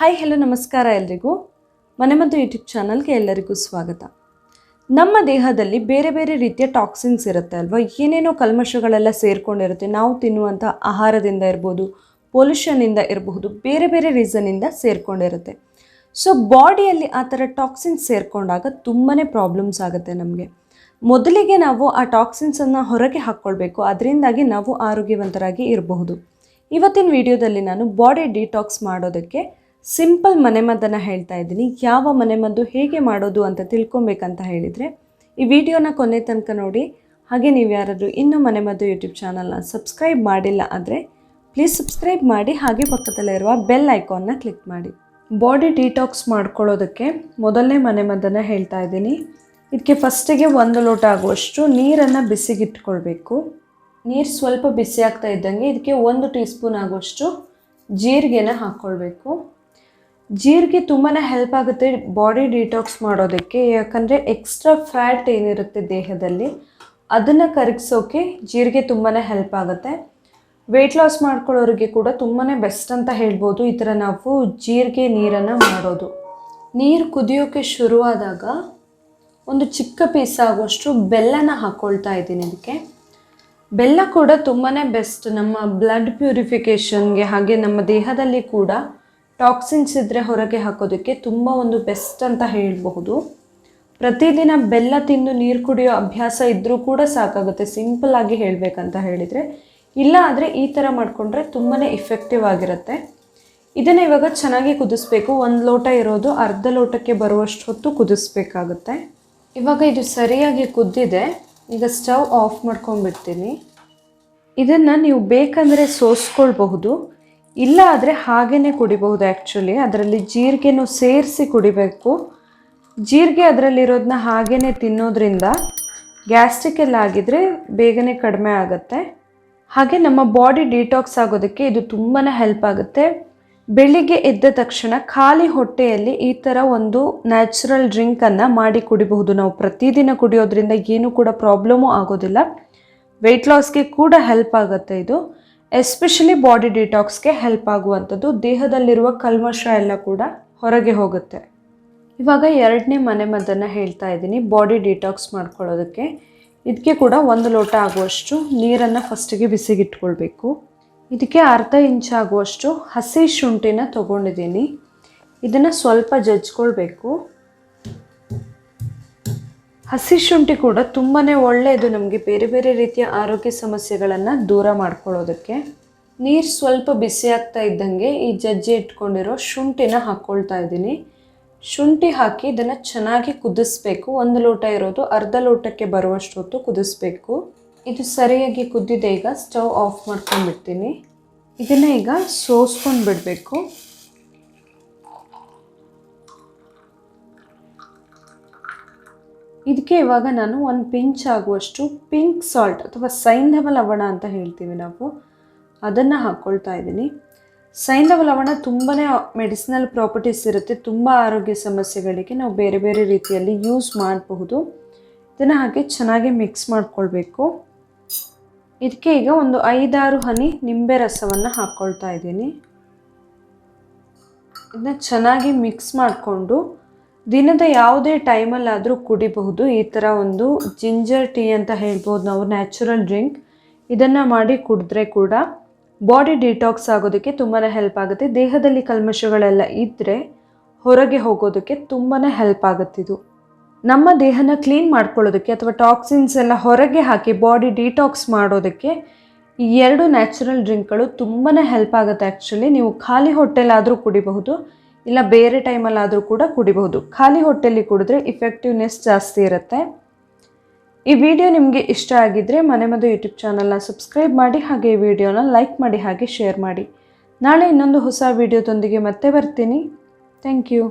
Hi hello ನಮಸ್ಕಾರ ಎಲ್ರಿಗೂ ಮನೆಮದ್ದು ಯೂಟ್ಯೂಬ್ ಚಾನಲ್ಗೆ ಎಲ್ಲರಿಗೂ ಸ್ವಾಗತ. ನಮ್ಮ ದೇಹದಲ್ಲಿ ಬೇರೆ ಬೇರೆ ರೀತಿಯ ಟಾಕ್ಸಿನ್ಸ್ ಇರುತ್ತೆ ಅಲ್ವಾ, ಏನೇನೋ ಕಲ್ಮಶಗಳೆಲ್ಲ ಸೇರ್ಕೊಂಡಿರುತ್ತೆ. ನಾವು ತಿನ್ನುವಂಥ ಆಹಾರದಿಂದ ಇರ್ಬೋದು, ಪೊಲ್ಯೂಷನಿಂದ ಇರಬಹುದು, ಬೇರೆ ಬೇರೆ ರೀಸನ್ನಿಂದ ಸೇರ್ಕೊಂಡಿರುತ್ತೆ. ಸೊ ಬಾಡಿಯಲ್ಲಿ ಆ ಥರ ಟಾಕ್ಸಿನ್ಸ್ ಸೇರಿಕೊಂಡಾಗ ತುಂಬಾ ಪ್ರಾಬ್ಲಮ್ಸ್ ಆಗುತ್ತೆ ನಮಗೆ. ಮೊದಲಿಗೆ ನಾವು ಆ ಟಾಕ್ಸಿನ್ಸನ್ನು ಹೊರಗೆ ಹಾಕ್ಕೊಳ್ಬೇಕು, ಅದರಿಂದಾಗಿ ನಾವು ಆರೋಗ್ಯವಂತರಾಗಿ ಇರಬಹುದು. ಇವತ್ತಿನ ವಿಡಿಯೋದಲ್ಲಿ ನಾನು ಬಾಡಿ ಡಿಟಾಕ್ಸ್ ಮಾಡೋದಕ್ಕೆ ಸಿಂಪಲ್ ಮನೆಮದ್ದನ್ನು ಹೇಳ್ತಾ ಇದ್ದೀನಿ. ಯಾವ ಮನೆಮದ್ದು ಹೇಗೆ ಮಾಡೋದು ಅಂತ ತಿಳ್ಕೊಬೇಕಂತ ಹೇಳಿದರೆ ಈ ವಿಡಿಯೋನ ಕೊನೆ ತನಕ ನೋಡಿ. ಹಾಗೆ ನೀವು ಯಾರಾದರೂ ಇನ್ನೂ ಮನೆಮದ್ದು ಯೂಟ್ಯೂಬ್ ಚಾನಲ್ನ ಸಬ್ಸ್ಕ್ರೈಬ್ ಮಾಡಿಲ್ಲ ಅಂದರೆ ಪ್ಲೀಸ್ ಸಬ್ಸ್ಕ್ರೈಬ್ ಮಾಡಿ, ಹಾಗೆ ಪಕ್ಕದಲ್ಲಿರುವ ಬೆಲ್ ಐಕಾನ್ನ ಕ್ಲಿಕ್ ಮಾಡಿ. ಬಾಡಿ ಡಿಟಾಕ್ಸ್ ಮಾಡ್ಕೊಳ್ಳೋದಕ್ಕೆ ಮೊದಲನೇ ಮನೆಮದ್ದನ್ನು ಹೇಳ್ತಾ ಇದ್ದೀನಿ. ಇದಕ್ಕೆ ಫಸ್ಟಿಗೆ 1 ಲೋಟ ಆಗುವಷ್ಟು ನೀರನ್ನು ಬಿಸಿಗಿಟ್ಕೊಳ್ಬೇಕು. ನೀರು ಸ್ವಲ್ಪ ಬಿಸಿ ಆಗ್ತಾ ಇದ್ದಂಗೆ ಇದಕ್ಕೆ 1 ಟೀ ಸ್ಪೂನ್ ಆಗುವಷ್ಟು ಜೀರಿಗೆನ ಹಾಕ್ಕೊಳ್ಬೇಕು. ಜೀರಿಗೆ ತುಂಬಾ ಹೆಲ್ಪ್ ಆಗುತ್ತೆ ಬಾಡಿ ಡಿಟಾಕ್ಸ್ ಮಾಡೋದಕ್ಕೆ. ಯಾಕಂದರೆ ಎಕ್ಸ್ಟ್ರಾ ಫ್ಯಾಟ್ ಏನಿರುತ್ತೆ ದೇಹದಲ್ಲಿ ಅದನ್ನು ಕರಗಿಸೋಕೆ ಜೀರಿಗೆ ತುಂಬಾ ಹೆಲ್ಪ್ ಆಗುತ್ತೆ. ವೆಯ್ಟ್ ಲಾಸ್ ಮಾಡ್ಕೊಳ್ಳೋರಿಗೆ ಕೂಡ ತುಂಬಾ ಬೆಸ್ಟ್ ಅಂತ ಹೇಳ್ಬೋದು ಈ ಥರ ನಾವು ಜೀರಿಗೆ ನೀರನ್ನು ಮಾಡೋದು. ನೀರು ಕುದಿಯೋಕ್ಕೆ ಶುರುವಾದಾಗ ಒಂದು ಚಿಕ್ಕ ಪೀಸ್ ಆಗುವಷ್ಟು ಬೆಲ್ಲನ ಹಾಕ್ಕೊಳ್ತಾ ಇದ್ದೀನಿ ಇದಕ್ಕೆ. ಬೆಲ್ಲ ಕೂಡ ತುಂಬಾ ಬೆಸ್ಟ್ ನಮ್ಮ ಬ್ಲಡ್ ಪ್ಯೂರಿಫಿಕೇಷನ್ಗೆ, ಹಾಗೆ ನಮ್ಮ ದೇಹದಲ್ಲಿ ಕೂಡ ಟಾಕ್ಸಿನ್ಸ್ ಇದ್ದರೆ ಹೊರಗೆ ಹಾಕೋದಕ್ಕೆ ತುಂಬ ಒಂದು ಬೆಸ್ಟ್ ಅಂತ ಹೇಳಬಹುದು. ಪ್ರತಿದಿನ ಬೆಲ್ಲ ತಿಂದು ನೀರು ಕುಡಿಯೋ ಅಭ್ಯಾಸ ಇದ್ದರೂ ಕೂಡ ಸಾಕಾಗುತ್ತೆ, ಸಿಂಪಲ್ ಆಗಿ ಹೇಳಬೇಕಂತ ಹೇಳಿದರೆ. ಇಲ್ಲ ಆದರೆ ಈ ಥರ ಮಾಡಿಕೊಂಡ್ರೆ ತುಂಬಾ ಇಫೆಕ್ಟಿವ್ ಆಗಿರುತ್ತೆ. ಇದನ್ನು ಇವಾಗ ಚೆನ್ನಾಗಿ ಕುದಿಸ್ಬೇಕು. 1 ಲೋಟ ಇರೋದು ಅರ್ಧ ಲೋಟಕ್ಕೆ ಬರುವಷ್ಟು ಹೊತ್ತು ಕುದಿಸ್ಬೇಕಾಗುತ್ತೆ. ಇವಾಗ ಇದು ಸರಿಯಾಗಿ ಕುದ್ದಿದೆ. ಈಗ ಸ್ಟವ್ ಆಫ್ ಮಾಡ್ಕೊಂಡ್ಬಿಡ್ತೀನಿ. ಇದನ್ನು ನೀವು ಬೇಕಂದರೆ ಸೋಸ್ಕೊಳ್ಬಹುದು, ಇಲ್ಲ ಆದರೆ ಹಾಗೇ ಕುಡಿಬಹುದು. ಆ್ಯಕ್ಚುಲಿ ಅದರಲ್ಲಿ ಜೀರಿಗೆನೂ ಸೇರಿಸಿ ಕುಡಿಬೇಕು. ಜೀರಿಗೆ ಅದರಲ್ಲಿರೋದನ್ನ ಹಾಗೇ ತಿನ್ನೋದ್ರಿಂದ ಗ್ಯಾಸ್ಟ್ರಿಕ್ ಎಲ್ಲ ಆಗಿದ್ರೆ ಬೇಗನೆ ಕಡಿಮೆ ಆಗುತ್ತೆ. ಹಾಗೆ ನಮ್ಮ ಬಾಡಿ ಡಿಟಾಕ್ಸ್ ಆಗೋದಕ್ಕೆ ಇದು ತುಂಬಾ ಹೆಲ್ಪ್ ಆಗುತ್ತೆ. ಬೆಳಿಗ್ಗೆ ಎದ್ದ ತಕ್ಷಣ ಖಾಲಿ ಹೊಟ್ಟೆಯಲ್ಲಿ ಈ ಥರ ಒಂದು ನ್ಯಾಚುರಲ್ ಡ್ರಿಂಕನ್ನು ಮಾಡಿ ಕುಡಿಬಹುದು. ನಾವು ಪ್ರತಿದಿನ ಕುಡಿಯೋದ್ರಿಂದ ಏನೂ ಕೂಡ ಪ್ರಾಬ್ಲಮ್ಮು ಆಗೋದಿಲ್ಲ. ವೆಯ್ಟ್ ಲಾಸ್ಗೆ ಕೂಡ ಹೆಲ್ಪ್ ಆಗುತ್ತೆ ಇದು. ಎಸ್ಪೆಷಲಿ ಬಾಡಿ ಡಿಟಾಕ್ಸ್ಗೆ ಹೆಲ್ಪ್ ಆಗುವಂಥದ್ದು. ದೇಹದಲ್ಲಿರುವ ಕಲ್ಮಶ ಎಲ್ಲ ಕೂಡ ಹೊರಗೆ ಹೋಗುತ್ತೆ. ಇವಾಗ 2ನೇ ಮನೆಮದ್ದನ್ನು ಹೇಳ್ತಾ ಇದ್ದೀನಿ ಬಾಡಿ ಡಿಟಾಕ್ಸ್ ಮಾಡ್ಕೊಳ್ಳೋದಕ್ಕೆ. ಇದಕ್ಕೆ ಕೂಡ 1 ಲೋಟ ಆಗುವಷ್ಟು ನೀರನ್ನು ಫಸ್ಟಿಗೆ ಬಿಸಿಗಿಟ್ಕೊಳ್ಬೇಕು. ಇದಕ್ಕೆ ಅರ್ಧ ಇಂಚ್ ಆಗುವಷ್ಟು ಹಸಿ ಶುಂಠಿನ ತೊಗೊಂಡಿದ್ದೀನಿ. ಇದನ್ನು ಸ್ವಲ್ಪ ಜಜ್ಕೊಳ್ಬೇಕು. ಹಸಿ ಶುಂಠಿ ಕೂಡ ತುಂಬಾ ಒಳ್ಳೆಯದು ನಮಗೆ ಬೇರೆ ಬೇರೆ ರೀತಿಯ ಆರೋಗ್ಯ ಸಮಸ್ಯೆಗಳನ್ನು ದೂರ ಮಾಡ್ಕೊಳ್ಳೋದಕ್ಕೆ. ನೀರು ಸ್ವಲ್ಪ ಬಿಸಿ ಆಗ್ತಾ ಇದ್ದಂಗೆ ಈ ಜಜ್ಜಿ ಇಟ್ಕೊಂಡಿರೋ ಶುಂಠಿನ ಹಾಕ್ಕೊಳ್ತಾ ಇದ್ದೀನಿ. ಶುಂಠಿ ಹಾಕಿ ಇದನ್ನು ಚೆನ್ನಾಗಿ ಕುದಿಸ್ಬೇಕು. 1 ಲೋಟ ಇರೋದು ಅರ್ಧ ಲೋಟಕ್ಕೆ ಬರುವಷ್ಟು ಹೊತ್ತು ಕುದಿಸ್ಬೇಕು. ಇದು ಸರಿಯಾಗಿ ಕುದ್ದಿದೆ. ಈಗ ಸ್ಟವ್ ಆಫ್ ಮಾಡ್ಕೊಂಡ್ಬಿಡ್ತೀನಿ. ಇದನ್ನು ಈಗ ಸೋಸ್ಕೊಂಡು ಬಿಡಬೇಕು. ಇದಕ್ಕೆ ಇವಾಗ ನಾನು 1 ಪಿಂಚ್ ಆಗುವಷ್ಟು ಪಿಂಕ್ ಸಾಲ್ಟ್ ಅಥವಾ ಸೈಂಧವ ಲವಣ ಅಂತ ಹೇಳ್ತೀವಿ ನಾವು, ಅದನ್ನು ಹಾಕ್ಕೊಳ್ತಾ ಇದ್ದೀನಿ. ಸೈಂಧವ ಲವಣ ತುಂಬಾ ಮೆಡಿಸಿನಲ್ ಪ್ರಾಪರ್ಟೀಸ್ ಇರುತ್ತೆ. ತುಂಬ ಆರೋಗ್ಯ ಸಮಸ್ಯೆಗಳಿಗೆ ನಾವು ಬೇರೆ ಬೇರೆ ರೀತಿಯಲ್ಲಿ ಯೂಸ್ ಮಾಡಬಹುದು. ಇದನ್ನು ಹಾಗೆ ಚೆನ್ನಾಗಿ ಮಿಕ್ಸ್ ಮಾಡ್ಕೊಳ್ಬೇಕು. ಇದಕ್ಕೆ ಈಗ ಒಂದು 5-6 ಹನಿ ನಿಂಬೆ ರಸವನ್ನು ಹಾಕ್ಕೊಳ್ತಾ ಇದ್ದೀನಿ. ಇದನ್ನ ಚೆನ್ನಾಗಿ ಮಿಕ್ಸ್ ಮಾಡಿಕೊಂಡು ದಿನದ ಯಾವುದೇ ಟೈಮಲ್ಲಾದರೂ ಕುಡಿಬಹುದು. ಈ ಥರ ಒಂದು ಜಿಂಜರ್ ಟೀ ಅಂತ ಹೇಳ್ಬೋದು ನಾವು, ನ್ಯಾಚುರಲ್ ಡ್ರಿಂಕ್. ಇದನ್ನು ಮಾಡಿ ಕುಡಿದ್ರೆ ಕೂಡ ಬಾಡಿ ಡಿಟಾಕ್ಸ್ ಆಗೋದಕ್ಕೆ ತುಂಬಾ ಹೆಲ್ಪ್ ಆಗುತ್ತೆ. ದೇಹದಲ್ಲಿ ಕಲ್ಮಶಗಳೆಲ್ಲ ಇದ್ದರೆ ಹೊರಗೆ ಹೋಗೋದಕ್ಕೆ ತುಂಬಾ ಹೆಲ್ಪ್ ಆಗುತ್ತಿದ್ದು. ನಮ್ಮ ದೇಹನ ಕ್ಲೀನ್ ಮಾಡ್ಕೊಳ್ಳೋದಕ್ಕೆ ಅಥವಾ ಟಾಕ್ಸಿನ್ಸ್ ಎಲ್ಲ ಹೊರಗೆ ಹಾಕಿ ಬಾಡಿ ಡಿಟಾಕ್ಸ್ ಮಾಡೋದಕ್ಕೆ ಈ 2 ನ್ಯಾಚುರಲ್ ಡ್ರಿಂಕ್ಗಳು ತುಂಬಾ ಹೆಲ್ಪ್ ಆಗುತ್ತೆ. ಆ್ಯಕ್ಚುಲಿ ನೀವು ಖಾಲಿ ಹೊಟ್ಟೆಲಾದರೂ ಕುಡಿಬಹುದು, ಇಲ್ಲ ಬೇರೆ ಟೈಮಲ್ಲಾದರೂ ಕೂಡ ಕುಡಿಬಹುದು. ಖಾಲಿ ಹೊಟ್ಟೆಯಲ್ಲಿ ಕುಡಿದ್ರೆ ಇಫೆಕ್ಟಿವ್ನೆಸ್ ಜಾಸ್ತಿ ಇರುತ್ತೆ. ಈ ವಿಡಿಯೋ ನಿಮಗೆ ಇಷ್ಟ ಆಗಿದ್ದರೆ ಮನೆಮದ್ದು ಯೂಟ್ಯೂಬ್ ಚಾನಲ್ನ ಸಬ್ಸ್ಕ್ರೈಬ್ ಮಾಡಿ, ಹಾಗೆ ಈ ವಿಡಿಯೋನ ಲೈಕ್ ಮಾಡಿ, ಹಾಗೆ ಶೇರ್ ಮಾಡಿ. ನಾಳೆ ಇನ್ನೊಂದು ಹೊಸ ವಿಡಿಯೋದೊಂದಿಗೆ ಮತ್ತೆ ಬರ್ತೀನಿ. Thank you.